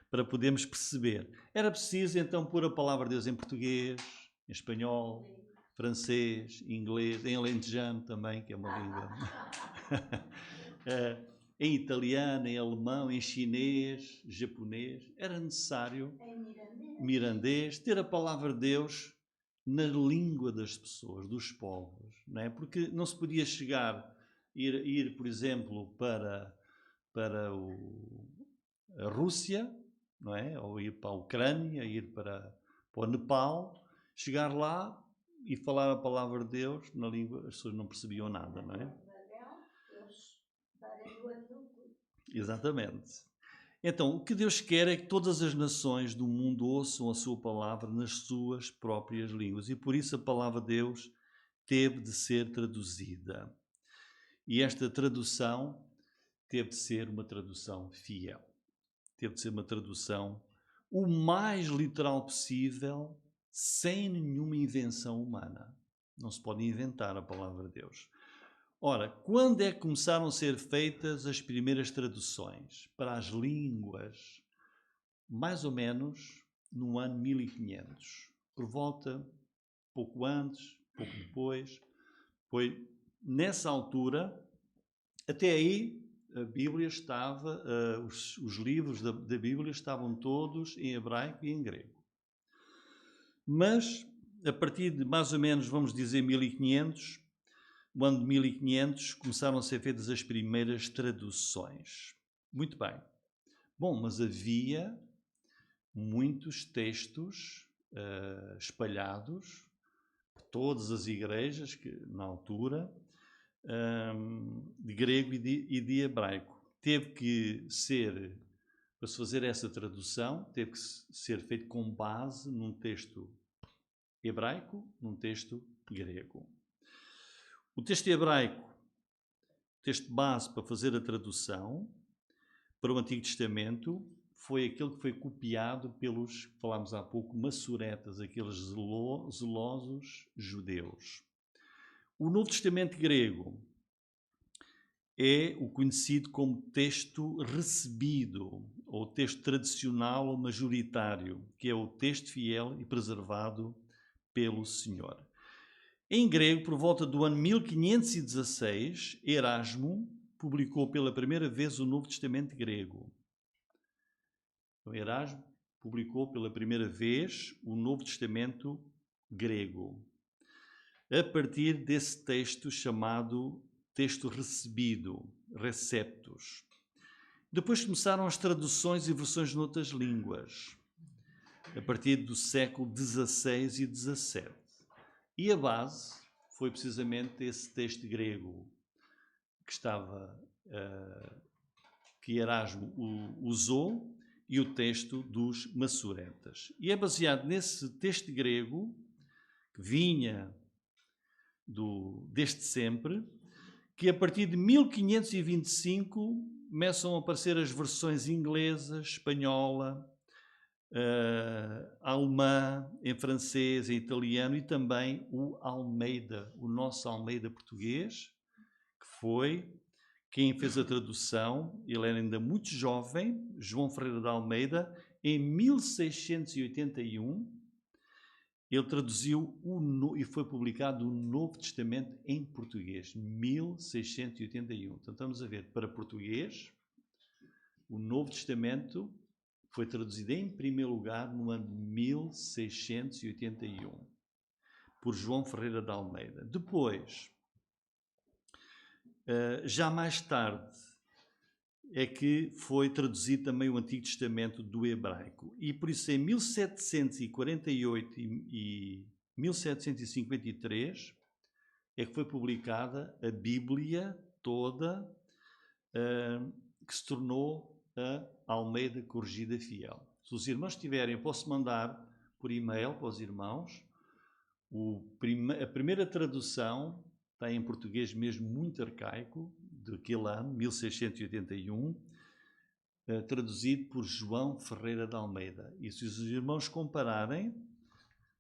Para podermos perceber. Era preciso então pôr a palavra de Deus em português, em espanhol, francês, inglês, em alentejano também, que é uma língua... em italiano, em alemão, em chinês, japonês. Era necessário, mirandês, ter a palavra de Deus na língua das pessoas, dos povos, não é? Porque não se podia ir, por exemplo, para a Rússia, não é? Ou ir para a Ucrânia, ir para o Nepal, chegar lá e falar a palavra de Deus na língua, as pessoas não percebiam nada, não é? Exatamente. Então, o que Deus quer é que todas as nações do mundo ouçam a sua palavra nas suas próprias línguas. E por isso a palavra de Deus teve de ser traduzida. E esta tradução teve de ser uma tradução fiel. Teve de ser uma tradução o mais literal possível, sem nenhuma invenção humana. Não se pode inventar a palavra de Deus. Ora, quando é que começaram a ser feitas as primeiras traduções para as línguas? Mais ou menos no ano 1500. Por volta, pouco antes, pouco depois. Foi nessa altura, até aí, a Bíblia estava, os livros da Bíblia estavam todos em hebraico e em grego. Mas, a partir de mais ou menos, vamos dizer, 1500, no ano de 1500, começaram a ser feitas as primeiras traduções. Muito bem. Bom, mas havia muitos textos espalhados por todas as igrejas, que, na altura, de grego e de hebraico. Teve que ser, para se fazer essa tradução, teve que ser feito com base num texto hebraico, num texto grego. O texto hebraico, texto base para fazer a tradução para o Antigo Testamento, foi aquele que foi copiado pelos, falámos há pouco, massoretas, aqueles zelosos judeus. O Novo Testamento grego é o conhecido como texto recebido, ou texto tradicional ou majoritário, que é o texto fiel e preservado pelo Senhor. Em grego, por volta do ano 1516, Erasmo publicou pela primeira vez o Novo Testamento grego. Então, Erasmo publicou pela primeira vez o Novo Testamento grego, a partir desse texto chamado texto recebido, receptus. Depois começaram as traduções e versões noutras línguas, a partir do século XVI e XVII. E a base foi precisamente esse texto grego que Erasmo usou, e o texto dos massoretas. E é baseado nesse texto grego, que vinha desde sempre, que a partir de 1525 começam a aparecer as versões inglesa, espanhola, alemã, em francês, em italiano, e também o Almeida, o nosso Almeida português, que foi quem fez a tradução. Ele era ainda muito jovem, João Ferreira de Almeida. Em 1681, ele traduziu e foi publicado o Novo Testamento em português, 1681. Então estamos a ver, para português, o Novo Testamento foi traduzido em primeiro lugar no ano de 1681, por João Ferreira de Almeida. Depois, já mais tarde, é que foi traduzido também o Antigo Testamento do hebraico. E por isso, em 1748 e 1753, é que foi publicada a Bíblia toda, que se tornou a Almeida Corrigida Fiel. Se os irmãos tiverem, eu posso mandar por e-mail para os irmãos. A primeira tradução está em português mesmo muito arcaico, daquele ano, 1681, traduzido por João Ferreira de Almeida. E se os irmãos compararem,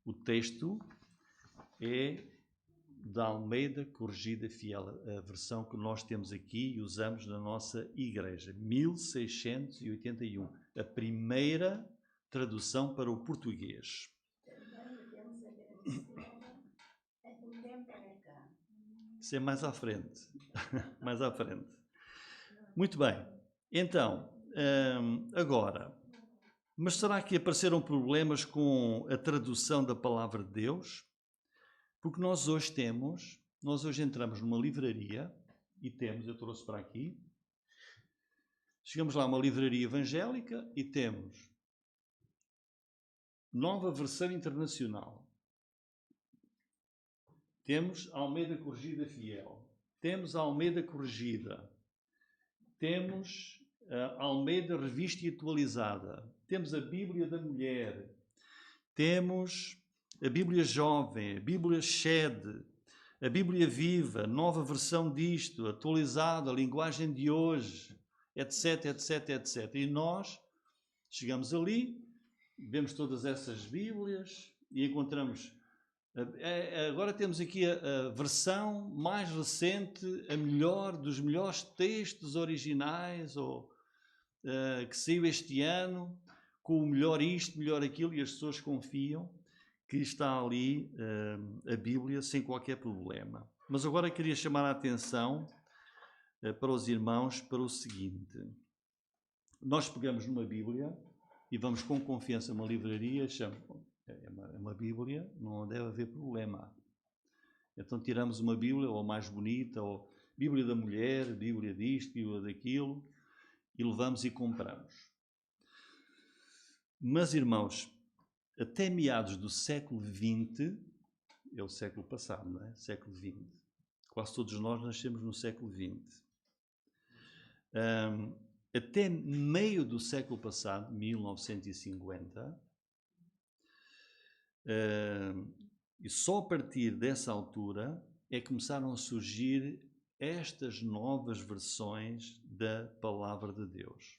o texto é da Almeida Corrigida Fiel, a versão que nós temos aqui e usamos na nossa igreja, 1681, a primeira tradução para o português. Isso é mais à frente. Mais à frente. Muito bem. Então, agora, mas será que apareceram problemas com a tradução da palavra de Deus? Porque nós hoje entramos numa livraria e temos, eu trouxe para aqui, chegamos lá a uma livraria evangélica e temos Nova Versão Internacional. Temos Almeida Corrigida Fiel. Temos Almeida Corrigida. Temos Almeida Revista e Atualizada. Temos a Bíblia da Mulher. Temos a Bíblia Jovem, a Bíblia Shed, a Bíblia Viva, nova versão disto, atualizada, a linguagem de hoje, etc, etc, etc. E nós chegamos ali vemos todas essas Bíblias e encontramos... Agora temos aqui a versão mais recente, a melhor, dos melhores textos originais, que saiu este ano, com o melhor isto, melhor aquilo, e as pessoas confiam que está ali a Bíblia sem qualquer problema. Mas agora queria chamar a atenção para os irmãos para o seguinte. Nós pegamos numa Bíblia e vamos com confiança a uma livraria, é uma Bíblia, não deve haver problema. Então tiramos uma Bíblia, ou a mais bonita, ou Bíblia da mulher, Bíblia disto, Bíblia daquilo, e levamos e compramos. Mas, irmãos, até meados do século XX, é o século passado, não é? Século XX. Quase todos nós nascemos no século XX. Até meio do século passado, 1950, e só a partir dessa altura é que começaram a surgir estas novas versões da Palavra de Deus.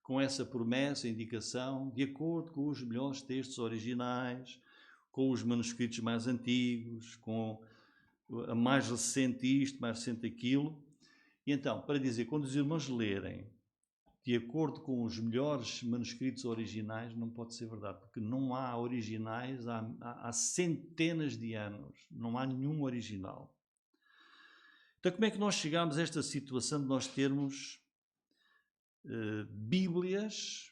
Com essa promessa, indicação, de acordo com os melhores textos originais, com os manuscritos mais antigos, com a mais recente isto, mais recente aquilo. E então, para dizer, quando os irmãos lerem de acordo com os melhores manuscritos originais, não pode ser verdade, porque não há originais há centenas de anos, não há nenhum original. Então, como é que nós chegamos a esta situação de nós termos Bíblias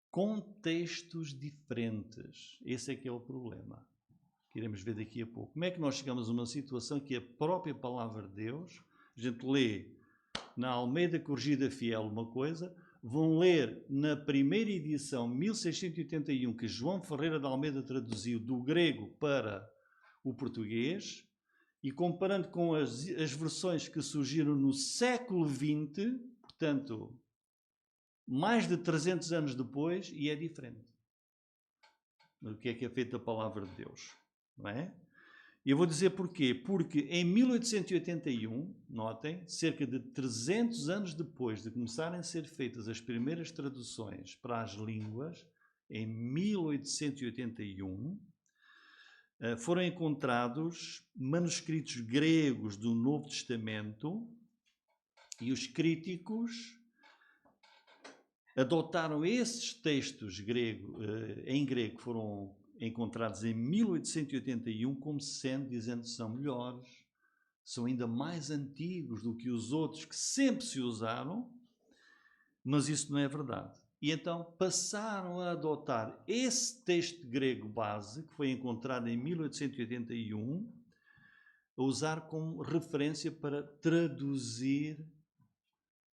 com textos diferentes? Esse é que é o problema, que iremos ver daqui a pouco. Como é que nós chegamos a uma situação que a própria Palavra de Deus, a gente lê na Almeida Corrigida Fiel uma coisa, vão ler na primeira edição, 1681, que João Ferreira de Almeida traduziu do grego para o português, e comparando com as versões que surgiram no século XX, portanto, mais de 300 anos depois, e é diferente. O que é feita a Palavra de Deus, não é? E eu vou dizer porquê. Porque em 1881, notem, cerca de 300 anos depois de começarem a ser feitas as primeiras traduções para as línguas, em 1881, foram encontrados manuscritos gregos do Novo Testamento e os críticos adotaram esses textos em grego que foram encontrados em 1881 como sendo, dizendo que são melhores, são ainda mais antigos do que os outros que sempre se usaram, mas isso não é verdade. E então passaram a adotar esse texto grego base, que foi encontrado em 1881, a usar como referência para traduzir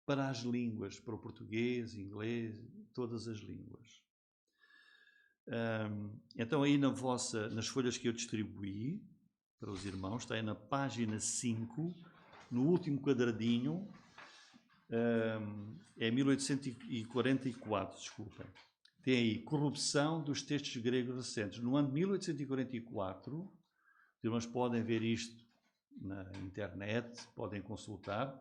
para as línguas, para o português, inglês, todas as línguas. Então aí nas folhas que eu distribuí para os irmãos, está aí na página 5, no último quadradinho, é 1844, desculpem. Tem aí corrupção dos textos gregos recentes. No ano de 1844, os irmãos podem ver isto na internet, podem consultar.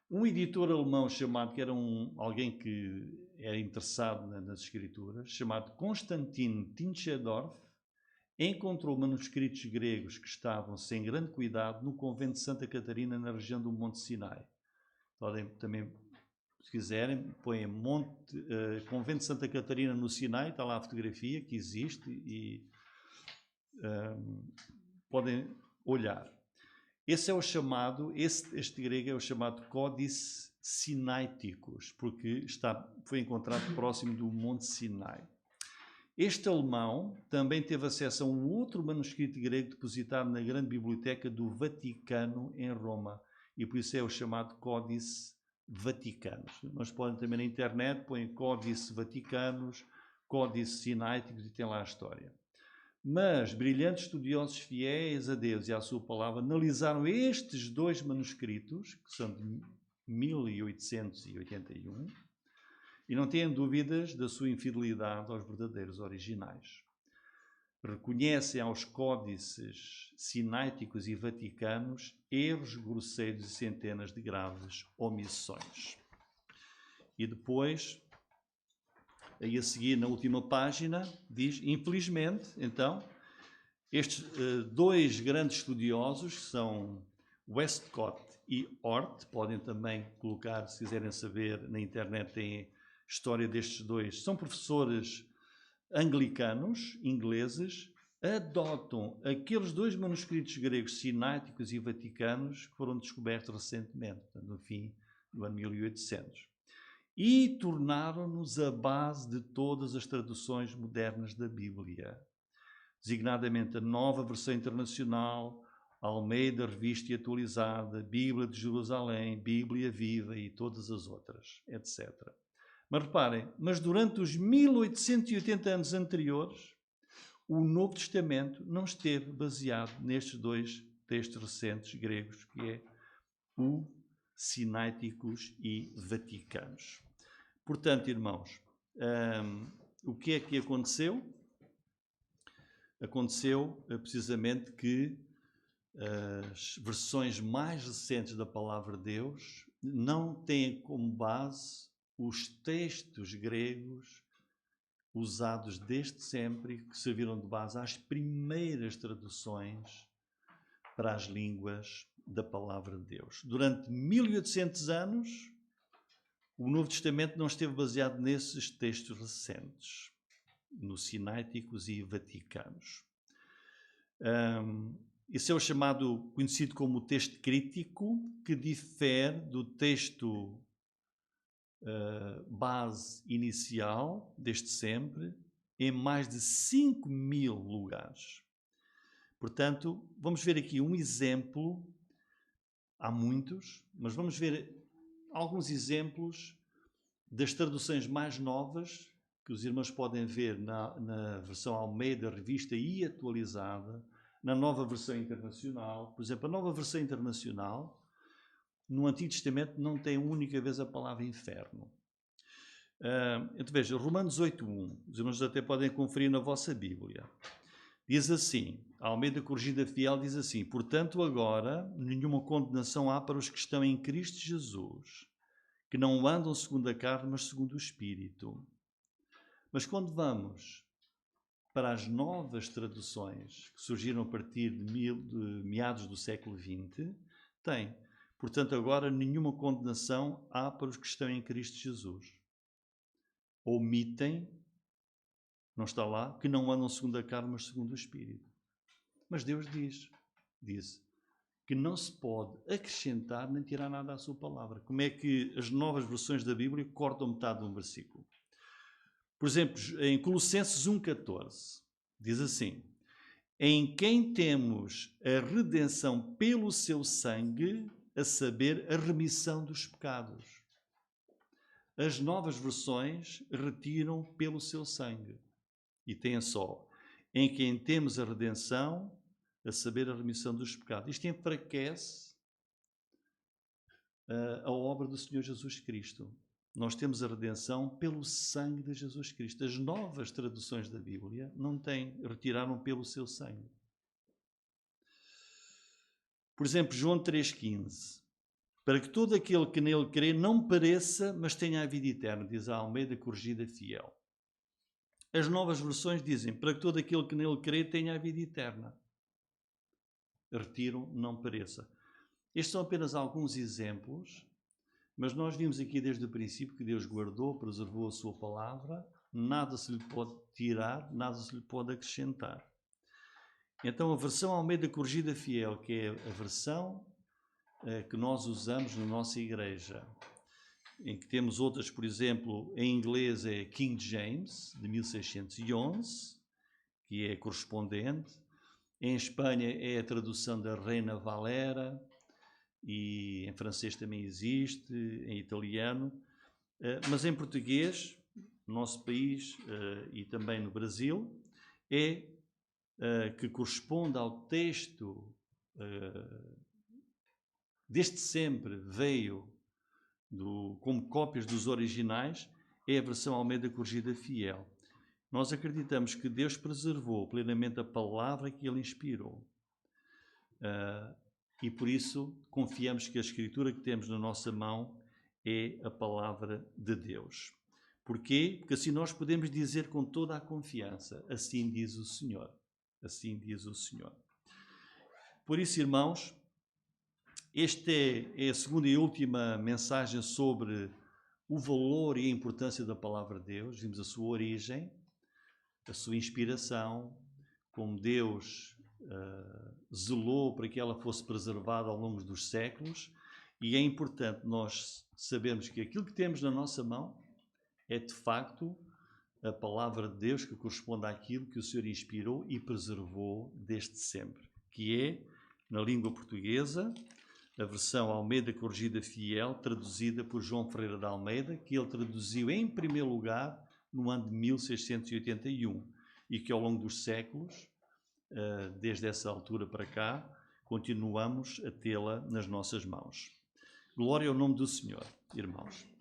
Um editor alemão chamado, que era alguém que era interessado nas escrituras, chamado Konstantin Tischendorf, encontrou manuscritos gregos que estavam sem grande cuidado no convento de Santa Catarina, na região do Monte Sinai. Podem também, se quiserem, põem convento de Santa Catarina no Sinai, está lá a fotografia que existe e podem olhar. Esse é o chamado, este grego é o chamado Códice Sinaiticus, porque foi encontrado próximo do Monte Sinai. Este alemão também teve acesso a um outro manuscrito grego depositado na grande biblioteca do Vaticano, em Roma, e por isso é o chamado Códice Vaticanus. Nós podem também na internet, põem Códice Vaticanus, Códice Sinaiticus e tem lá a história. Mas brilhantes estudiosos fiéis a Deus e à sua palavra analisaram estes dois manuscritos, que são de 1881, e não têm dúvidas da sua infidelidade aos verdadeiros originais. Reconhecem aos códices sinaiticos e vaticanos erros grosseiros e centenas de graves omissões. E depois aí a seguir, na última página, diz, infelizmente, então, estes dois grandes estudiosos, que são Westcott e Hort, podem também colocar, se quiserem saber, na internet tem a história destes dois, são professores anglicanos, ingleses, adotam aqueles dois manuscritos gregos sináiticos e vaticanos que foram descobertos recentemente, no fim do ano 1800, e tornaram-nos a base de todas as traduções modernas da Bíblia, designadamente a Nova Versão Internacional, Almeida Revista e Atualizada, Bíblia de Jerusalém, Bíblia Viva e todas as outras, etc. Mas reparem, mas durante os 1880 anos anteriores, o Novo Testamento não esteve baseado nestes dois textos recentes gregos, que é o Sináiticos e Vaticanos. Portanto, irmãos, o que é que aconteceu? Aconteceu precisamente que as versões mais recentes da Palavra de Deus não têm como base os textos gregos usados desde sempre, que serviram de base às primeiras traduções para as línguas da Palavra de Deus. Durante 1800 anos, o Novo Testamento não esteve baseado nesses textos recentes, nos sináiticos e vaticanos. Esse é o chamado, conhecido como o texto crítico, que difere do texto base inicial, desde sempre, em mais de 5.000 lugares. Portanto, vamos ver aqui um exemplo, há muitos, mas vamos ver alguns exemplos das traduções mais novas, que os irmãos podem ver na versão Almeida, revista e atualizada, na nova versão internacional. Por exemplo, a nova versão internacional, no Antigo Testamento, não tem uma única vez a palavra inferno. Então veja, Romanos 8.1, os irmãos até podem conferir na vossa Bíblia. Diz assim, a Almeida Corrigida Fiel diz assim: portanto agora nenhuma condenação há para os que estão em Cristo Jesus, que não andam segundo a carne, mas segundo o Espírito. Mas quando vamos para as novas traduções que surgiram a partir de meados do século XX, tem, portanto agora nenhuma condenação há para os que estão em Cristo Jesus. Omitem, não está lá, que não andam segundo a carne, mas segundo o Espírito. Mas Deus diz que não se pode acrescentar nem tirar nada à sua palavra. Como é que as novas versões da Bíblia cortam metade de um versículo? Por exemplo, em Colossenses 1,14, diz assim: em quem temos a redenção pelo seu sangue, a saber, a remissão dos pecados. As novas versões retiram pelo seu sangue. E têm só, em quem temos a redenção, a saber, a remissão dos pecados. Isto enfraquece a obra do Senhor Jesus Cristo. Nós temos a redenção pelo sangue de Jesus Cristo. As novas traduções da Bíblia não têm, retiraram pelo seu sangue. Por exemplo, João 3,15. Para que todo aquele que nele crê não pereça, mas tenha a vida eterna, diz a Almeida Corrigida Fiel. As novas versões dizem, para que todo aquele que nele crê tenha a vida eterna. Retiram, não pereça. Estes são apenas alguns exemplos, mas nós vimos aqui desde o princípio que Deus guardou, preservou a sua palavra, nada se lhe pode tirar, nada se lhe pode acrescentar. Então a versão Almeida Corrigida Fiel, que é a versão que nós usamos na nossa igreja, em que temos outras, por exemplo, em inglês é King James, de 1611, que é correspondente. Em Espanha é a tradução da Reina Valera, e em francês também existe, em italiano. Mas em português, no nosso país e também no Brasil, é que corresponde ao texto desde sempre veio como cópias dos originais, é a versão Almeida Corrigida Fiel. Nós acreditamos que Deus preservou plenamente a palavra que Ele inspirou. E por isso confiamos que a Escritura que temos na nossa mão é a palavra de Deus. Porquê? Porque assim nós podemos dizer com toda a confiança, assim diz o Senhor. Assim diz o Senhor. Por isso, irmãos, esta é a segunda e última mensagem sobre o valor e a importância da palavra de Deus. Vimos a sua origem, a sua inspiração, como Deus zelou para que ela fosse preservada ao longo dos séculos. E é importante nós sabermos que aquilo que temos na nossa mão é de facto a palavra de Deus que corresponde àquilo que o Senhor inspirou e preservou desde sempre, que é, na língua portuguesa, a versão Almeida Corrigida Fiel, traduzida por João Ferreira de Almeida, que ele traduziu em primeiro lugar no ano de 1681 e que ao longo dos séculos, desde essa altura para cá, continuamos a tê-la nas nossas mãos. Glória ao nome do Senhor, irmãos.